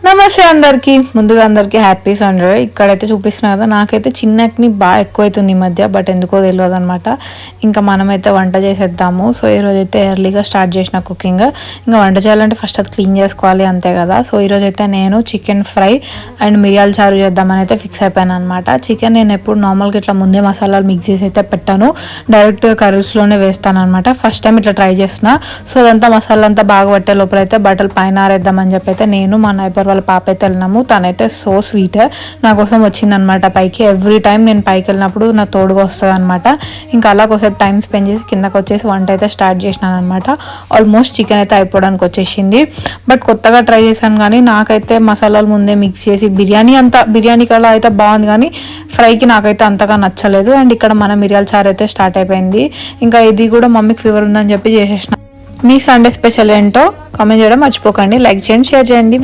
నమస్తే అందరికి. ముందుగా అందరికి హ్యాపీ సండే. ఇక్కడైతే చూపిస్తున్నా కదా, నాకైతే చిన్న యాక్ని బాగా ఎక్కువైతుంది ఈ మధ్య, బట్ ఎందుకో తెలియదు అనమాట. ఇంకా మనమైతే వంట చేసేద్దాము. సో ఈరోజు అయితే ఎర్లీగా స్టార్ట్ చేసిన కుకింగ్. ఇంకా వంట చేయాలంటే ఫస్ట్ అది క్లీన్ చేసుకోవాలి అంతే కదా. సో ఈరోజు అయితే నేను చికెన్ ఫ్రై అండ్ మిరియాల చారు చేద్దామని అయితే ఫిక్స్ అయిపోయాను అనమాట. చికెన్ నేను ఎప్పుడు నార్మల్గా ఇట్లా ముందే మసాలాలు మిక్స్ చేసి అయితే పెట్టాను, డైరెక్ట్గా కర్రీస్లోనే వేస్తాను అనమాట. ఫస్ట్ టైం ఇట్లా ట్రై చేస్తున్నా. సో అదంతా మసాలా అంతా బాగా పట్టే లోపలైతే బట్టలు పైన ఆరేద్దామని చెప్పి అయితే నేను మా నైబర్ వాళ్ళ పాప అయితే వెళ్ళినాము. తనైతే సో స్వీట్ నా కోసం వచ్చిందనమాట పైకి. ఎవ్రీ టైం నేను పైకి వెళ్ళినప్పుడు నా తోడుగా వస్తుంది అనమాట. ఇంకా అలా కొద్దిసేపు టైం స్పెండ్ చేసి కిందకి వచ్చేసి వంట అయితే స్టార్ట్ చేసినాను అనమాట. ఆల్మోస్ట్ చికెన్ అయితే అయిపోవడానికి వచ్చేసింది. బట్ కొత్తగా ట్రై చేశాను కానీ నాకైతే మసాలాలు ముందే మిక్స్ చేసి బిర్యానీ కలా అయితే బాగుంది, కానీ ఫ్రైకి నాకైతే అంతగా నచ్చలేదు. అండ్ ఇక్కడ మన మిరియాల చారు అయితే స్టార్ట్ అయిపోయింది. ఇంకా ఇది కూడా మమ్మీకి ఫీవర్ ఉందని చెప్పి చేసేసిన. మీ సండే స్పెషల్ ఏంటో కామెంట్ చేయడం మర్చిపోకండి. లైక్ చేయండి, షేర్ చేయండి.